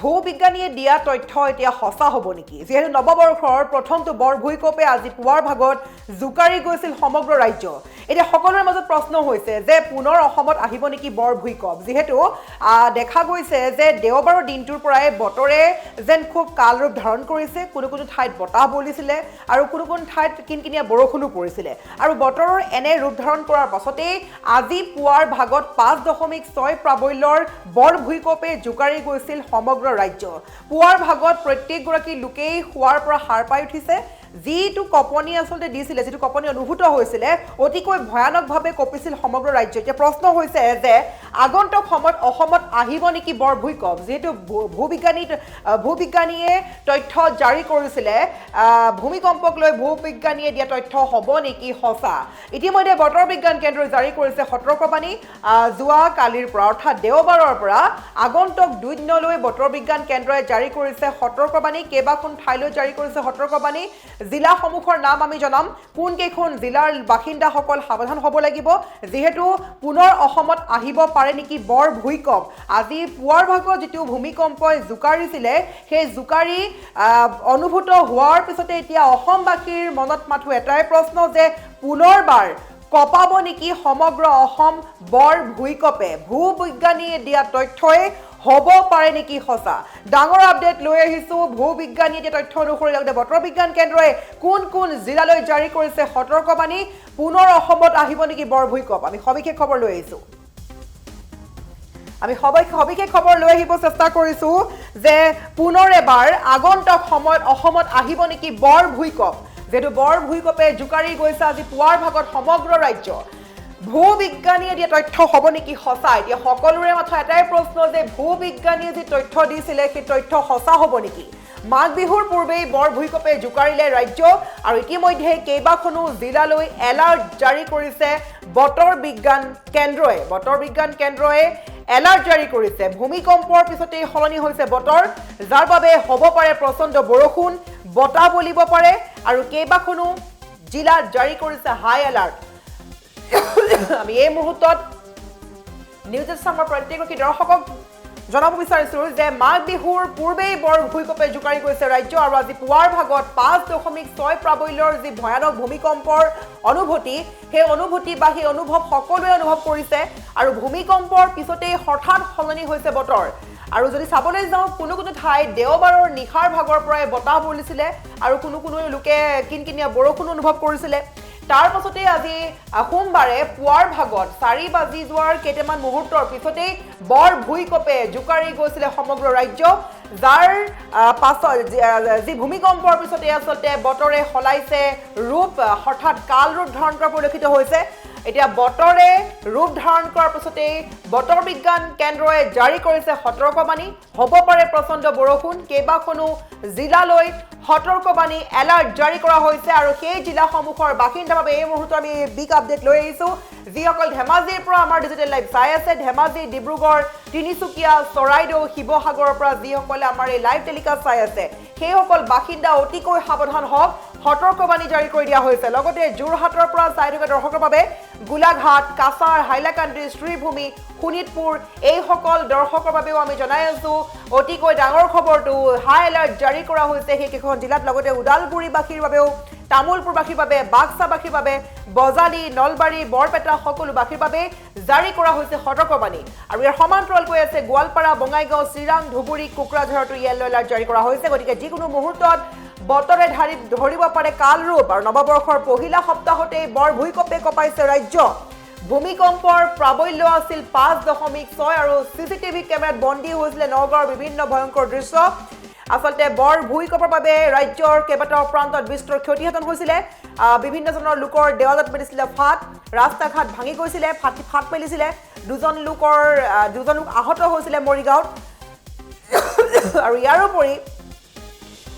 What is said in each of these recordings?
ভূবিজ্ঞানীয়ে দিয়া তথ্য এতিয়া সঁচা হ'ব নেকি যেহেতু নৱবৰ্ষৰ প্ৰথমটো বৰ ভূমিকম্পে আজি পুৱাৰ ভাগত জোকাৰি গৈছিল সমগ্ৰ ৰাজ্য এতিয়া সকলোৰে মাজত প্ৰশ্ন হৈছে যে পুনৰ অসমত আহিব নেকি বৰ ভূমিকম্প যেহেতু দেখা গৈছে যে দেওবাৰৰ দিনটোৰ পৰাই বতৰে যেন খুব কাল ৰূপ ধাৰণ কৰিছে কোনো কোনো ঠাইত বতাহ বলিছিলে আৰু কোনো কোনো ঠাইত কিনকিনীয়া বৰষুণো পৰিছিলে আৰু বতৰৰ এনে ৰূপ ধাৰণ কৰাৰ পাছতেই আজি পুৱাৰ ভাগত 5.6 প্ৰাবল্যৰ বৰ ভূমিকম্পে জোকাৰি গৈছিল সমগ্ৰ ৰাজ্য পুৱাৰ ভাগত প্ৰত্যেকগৰাকী লোকেই শুৱাৰ পৰা সাৰ পাই উঠিছে যিটো কপনি আসলতে দিছিলে যিটো কপনি অনুভূত হৈছিলে অতিকৈ ভয়ানকভাৱে কঁপিছিল সমগ্ৰ ৰাজ্য এতিয়া প্ৰশ্ন হৈছে যে আগন্তুক সময়ত অসমত আহিব নেকি বৰ ভূমিকম্প যেহেতু ভূবিজ্ঞানীয়ে তথ্য জাৰি কৰিছিলে ভূমিকম্পক লৈ ভূবিজ্ঞানীয়ে দিয়া তথ্য হ'ব নেকি সঁচা ইতিমধ্যে বতৰ বিজ্ঞান কেন্দ্ৰই জাৰি কৰিছে সতৰ্কবাণী যোৱা কালিৰ পৰা অৰ্থাৎ দেওবাৰৰ পৰা আগন্তুক 2 দিনলৈ বতৰ বিজ্ঞান কেন্দ্ৰই জাৰি কৰিছে সতৰ্কবাণী কেইবাখন ঠাইলৈ জাৰি কৰিছে সতৰ্কবাণী জিলাসমূহৰ নাম আমি জনাম কোন কেইখন জিলাৰ বাসিন্দাসকল সাৱধান হ'ব লাগিব যেহেতু পুনৰ অসমত আহিব পাৰে নেকি বৰ ভূমিকম্প আজি পুৱাৰ ভাগত যেটো ভূমিকম্পই জোকাৰিছিলে সেই জোকাৰি অনুভূত হোৱাৰ পিছতে এতিয়া অসমবাসীৰ মনত মাথো এটাই প্ৰশ্ন যে পুনৰবাৰ কপাব নেকি সমগ্ৰ অসম বৰ ভূমিকম্পে ভূবিজ্ঞানীয়ে দিয়া তথ্যই হ'ব পাৰে নেকি সঁচা ডাঙৰ আপডেট লৈ আহিছো ভূবিজ্ঞানীয়ে দিয়া তথ্য অনুসৰি লগতে বতৰ বিজ্ঞান কেন্দ্ৰই কোন কোন জিলালৈ জাৰি কৰিছে সতৰ্কবাণী পুনৰ অসমত আহিব নেকি বৰ ভূমিকম্প আমি সবিশেষ খবৰ লৈ আহিছো আমি সবিশেষ খবৰ লৈ আহিব চেষ্টা কৰিছো যে পুনৰ এবাৰ আগন্তুক সময়ত অসমত আহিব নেকি বৰ ভূমিকম্প যেটো বৰ ভূমিকম্পে জোকাৰি গৈছে আজি পুৱাৰ ভাগত সমগ্ৰ ৰাজ্য ভূবিজ্ঞানীয়ে দিয়া তথ্য হ'ব নেকি সঁচা এতিয়া সকলোৰে মাথা এটাই প্ৰশ্ন যে ভূবিজ্ঞানীয়ে যি তথ্য দিছিলে সেই তথ্য সঁচা হ'ব নেকি মাঘ বিহুৰ পূৰ্বেই বৰ ভূমিকম্পে জোকাৰিলে ৰাজ্য আৰু ইতিমধ্যে কেইবাখনো জিলালৈ এলাৰ্ট জাৰি কৰিছে বতৰ বিজ্ঞান কেন্দ্ৰই এলাৰ্ট জাৰি কৰিছে ভূমিকম্পৰ পিছতেই সলনি হৈছে বতৰ যাৰ বাবে হ'ব পাৰে প্ৰচণ্ড বৰষুণ বতাহ বলিব পাৰে আৰু কেইবাখনো জিলাত জাৰি কৰিছে হাই এলাৰ্ট আমি এই মুহূৰ্তত নিউজ আছামৰ প্ৰত্যেকগৰাকী দৰ্শকক জনাব বিচাৰিছো যে মাঘ বিহুৰ পূৰ্বেই বৰ ভূমিকম্পে জোকাৰি গৈছে ৰাজ্য আৰু আজি পুৱাৰ ভাগত 5.6 প্ৰাবল্যৰ যি ভয়ানক ভূমিকম্পৰ অনুভূতি সেই অনুভূতি বা সেই অনুভৱ সকলোৱে অনুভৱ কৰিছে আৰু ভূমিকম্পৰ পিছতেই হঠাৎ সলনি হৈছে বতৰ আৰু যদি চাবলৈ যাওঁ কোনো কোনো ঠাইত দেওবাৰৰ নিশাৰ ভাগৰ পৰাই বতাহ বলিছিলে আৰু কোনো কোনো লোকে কিনকিনীয়া বৰষুণ অনুভৱ কৰিছিলে তাৰ পাছতে আজি সোমবাৰে পুৱাৰ ভাগত 4 বাজি যোৱাৰ কেইটামান মুহূৰ্তৰ পিছতেই বৰ ভূমিকম্পে জোকাৰি গৈছিলে সমগ্ৰ ৰাজ্য যাৰ পাছত যি ভূমিকম্পৰ পিছতে আসলতে বতৰে সলাইছে ৰূপ হঠাৎ কাল ৰূপ ধাৰণ কৰা পৰিলক্ষিত হৈছে এতিয়া বতৰে ৰূপ ধাৰণ কৰাৰ পিছতেই বতৰ বিজ্ঞান কেন্দ্ৰই জাৰি কৰিছে সতৰ্কবাণী হ'ব পাৰে প্ৰচণ্ড বৰষুণ কেইবাখনো জিলালৈ সতৰ্কবাণী এলাৰ্ট জাৰি কৰা হৈছে আৰু সেই জিলাসমূহৰ বাসিন্দাৰ বাবে এই মুহূৰ্তত আমি বিগ আপডেট লৈ আহিছো যিসকল ধেমাজিৰ পৰা আমাৰ ডিজিটেল লাইভ চাই আছে ধেমাজি ডিব্ৰুগড় তিনিচুকীয়া চৰাইদেউ শিৱসাগৰৰ পৰা যিসকলে আমাৰ এই লাইভ টেলিকাষ্ট চাই আছে সেইসকল বাসিন্দা অতিকৈ সাৱধান হওক সতৰ্কবাণী জাৰি কৰি দিয়া হৈছে লগতে যোৰহাটৰ পৰা চাই থকা দৰ্শকৰ বাবে গোলাঘাট কাছাৰ হাইলাকান্দি শ্ৰীভূমি শোণিতপুৰ এই সকল দৰ্শকৰ বাবেও আমি জনাই আছো অতিকৈ ডাঙৰ খবৰটো হাই এলাৰ্ট জাৰি কৰা হৈছে সেই কেইখন জিলাত লগতে উদালগুৰিবাসীৰ বাবেও তামুলপুৰবাসীৰ বাবে বাক্সাবাসীৰ বাবে বজালি নলবাৰী বৰপেটা সকলো বাসীৰ বাবে জাৰি কৰা হৈছে সতৰ্কবাণী আৰু ইয়াৰ সমান্তৰালকৈ আছে গোৱালপাৰা বঙাইগাঁও চিৰাং ধুবুৰী কোকৰাঝাৰতো য়েলো এলাৰ্ট জাৰি কৰা হৈছে গতিকে যিকোনো মুহূৰ্তত বতৰে ধৰিব পাৰে কাল ৰূপ আৰু নৱবৰ্ষৰ পহিলা সপ্তাহতেই বৰ ভূমিকম্পে কঁপাইছে ৰাজ্য ভূমিকম্পৰ প্ৰাবল্য আছিল 5.6 আৰু চিচিটিভি কেমেৰাত বন্দী হৈছিলে নগাঁৱৰ বিভিন্ন ভয়ংকৰ দৃশ্য আসলতে বৰ ভূমিকম্পৰ বাবে ৰাজ্যৰ কেইবাটাও প্ৰান্তত বিস্তৰ ক্ষতিসাধন হৈছিলে বিভিন্নজনৰ লোকৰ দেৱালত মেলিছিলে ফাট ৰাস্তা ঘাট ভাঙি গৈছিলে ফাট মেলিছিলে দুজন লোক আহত হৈছিলে মৰিগাঁৱত আৰু ইয়াৰ উপৰি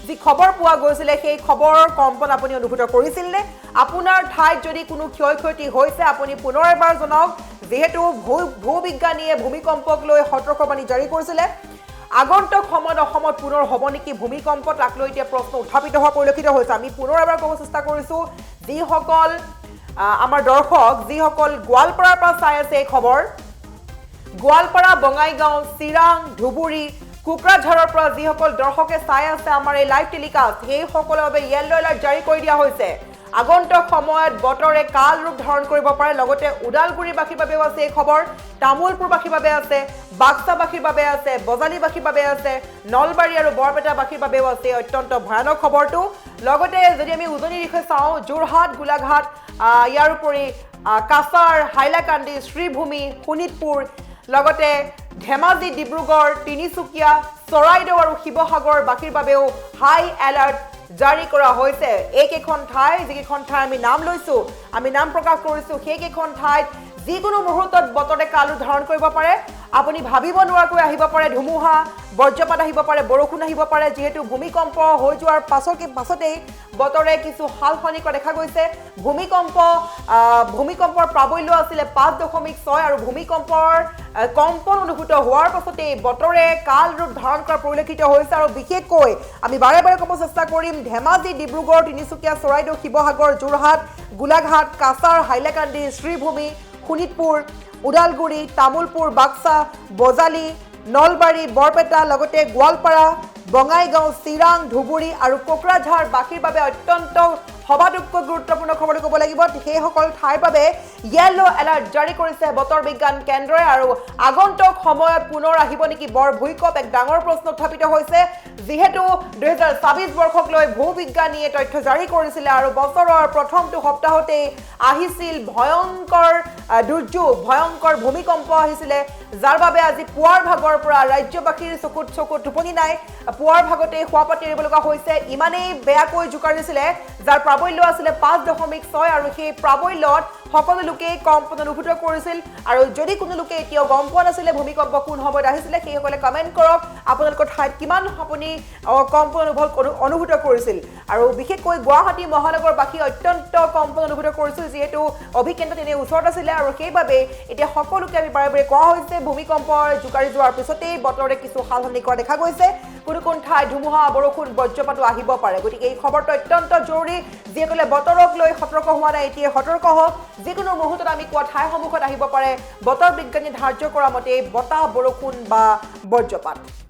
যি খবৰ পোৱা গৈছিলে সেই খবৰৰ কম্পন আপুনি অনুভূত কৰিছিল নে আপোনাৰ ঠাইত যদি কোনো ক্ষয়ক্ষতি হৈছে আপুনি পুনৰ এবাৰ জনাওক যেহেতু ভূবিজ্ঞানীয়ে ভূমিকম্পক লৈ সতৰ্কবাণী জাৰি কৰিছিলে আগন্তুক সময়ত অসমত পুনৰ হ'ব নেকি ভূমিকম্প তাক লৈ এতিয়া প্ৰশ্ন উত্থাপিত হোৱা পৰিলক্ষিত হৈছে আমি পুনৰ এবাৰ ক'ব চেষ্টা কৰিছো যিসকল আমাৰ দৰ্শক যিসকল গোৱালপাৰাৰ পৰা চাই আছে এই খবৰ গোৱালপাৰা বঙাইগাঁও চিৰাং ধুবুৰী কোকৰাঝাৰৰ পৰা যিসকল দৰ্শকে চাই আছে আমাৰ এই লাইভ টেলিকাষ্ট সেই সকলৰ বাবে য়েলো এলাৰ্ট জাৰি কৰি দিয়া হৈছে আগন্তুক সময়ত বতৰে কাল ৰূপ ধাৰণ কৰিব পাৰে লগতে উদালগুৰিবাসীৰ বাবেও আছে এই খবৰ তামুলপুৰবাসীৰ বাবে আছে বাক্সাবাসীৰ বাবে আছে বজালীবাসীৰ বাবে আছে নলবাৰী আৰু বৰপেটাবাসীৰ বাবেও আছে অত্যন্ত ভয়ানক খবৰটো লগতে যদি আমি উজনিৰ দিশে চাওঁ যোৰহাট গোলাঘাট ইয়াৰ উপৰি কাছাৰ হাইলাকান্দি শ্ৰীভূমি শোণিতপুৰ লগতে ধেমাজি ডিব্ৰুগড় তিনিচুকীয়া চৰাইদেউ আৰু শিৱসাগৰ বাসীৰ বাবেও হাই এলাৰ্ট জাৰি কৰা হৈছে এইকেইখন ঠাই যিকেইখন ঠাই আমি নাম লৈছো আমি নাম প্ৰকাশ কৰিছো সেইকেইখন ঠাইত যিকোনো মুহূৰ্তত বতৰে কাল ৰূপ ধাৰণ কৰিব পাৰে আপুনি ভাবিব নোৱাৰাকৈ আহিব পাৰে ধুমুহা বজ্ৰপাত আহিব পাৰে বৰষুণ আহিব পাৰে যিহেতু ভূমিকম্প হৈ যোৱাৰ পাছতেই বতৰে কিছু সালসলনি কৰা দেখা গৈছে ভূমিকম্পৰ প্ৰাবল্য আছিলে 5.6 আৰু ভূমিকম্পৰ কম্পন অনুভূত হোৱাৰ পাছতেই বতৰে কাল ৰূপ ধাৰণ কৰা পৰিলক্ষিত হৈছে আৰু বিশেষকৈ আমি বাৰে বাৰে ক'ব চেষ্টা কৰিম ধেমাজি ডিব্ৰুগড় তিনিচুকীয়া চৰাইদেউ শিৱসাগৰ যোৰহাট গোলাঘাট কাছাৰ হাইলাকান্দি শ্ৰীভূমি শোণিতপুৰ উদালগুৰি তামুলপুৰ বাক্সা বজালী নলবাৰী বৰপেটা লগতে গোৱালপাৰা বঙাইগাঁও চিৰাং ধুবুৰী আৰু কোকৰাঝাৰ বাসীৰ বাবে অত্যন্ত সবাতোকৈ গুৰুত্বপূৰ্ণ খবৰ ক'ব লাগিব সেইসকল ঠাইৰ বাবে য়েলো এলাৰ্ট জাৰি কৰিছে বতৰ বিজ্ঞান কেন্দ্ৰই আৰু আগন্তুক সময়ত পুনৰ আহিব নেকি বৰ ভূঁইকঁপ এক ডাঙৰ প্ৰশ্ন উত্থাপিত হৈছে যিহেতু 2024 বৰ্ষক লৈ ভূবিজ্ঞানীয়ে তথ্য জাৰি কৰিছিলে আৰু বছৰৰ প্ৰথমটো সপ্তাহতেই আহিছিল ভয়ংকৰ দুৰ্যোগ ভয়ংকৰ ভূমিকম্প আহিছিলে যাৰ বাবে আজি পুৱাৰ ভাগৰ পৰা ৰাজ্যবাসীৰ চকুত টোপনি নাই পুৱাৰ ভাগতে শুৱাপাতি এৰিব লগা হৈছে ইমানেই বেয়াকৈ জোকাৰিছিলে যাৰ প্ৰাবল্য আছিলে 5.6 আৰু সেই প্ৰাবল্যত সকলো লোকে কম্পন অনুভূত কৰিছিল আৰু যদি কোনো লোকে এতিয়াও গম পোৱা নাছিলে ভূমিকম্প কোন সময়ত আহিছিলে সেইসকলে কমেণ্ট কৰক আপোনালোকৰ ঠাইত কিমান আপুনি কম্পন অনুভূত কৰিছিল আৰু বিশেষকৈ গুৱাহাটী মহানগৰবাসী অত্যন্ত কম্পন অনুভূত কৰিছিল যিহেতু অভিকেন্দ্ৰ তেনে ওচৰত আছিলে আৰু সেইবাবে এতিয়া সকলোকে আমি বাৰে বাৰে কোৱা হৈছে ভূমিকম্পৰ জোকাৰি যোৱাৰ পিছতেই বতৰে কিছু সালসলনি কৰা দেখা গৈছে কোন ঠাইত ধুমুহা বৰষুণ বজ্ৰপাতো আহিব পাৰে গতিকে এই খবৰটো অত্যন্ত জৰুৰী যিসকলে বতৰক লৈ সতৰ্ক হোৱা নাই এতিয়া সতৰ্ক হওক যিকোনো মুহূৰ্তত আমি কোৱা ঠাইসমূহত আহিব পাৰে বতৰ বিজ্ঞানী ধাৰ্য কৰা মতে বতাহ বৰষুণ বা বজ্ৰপাত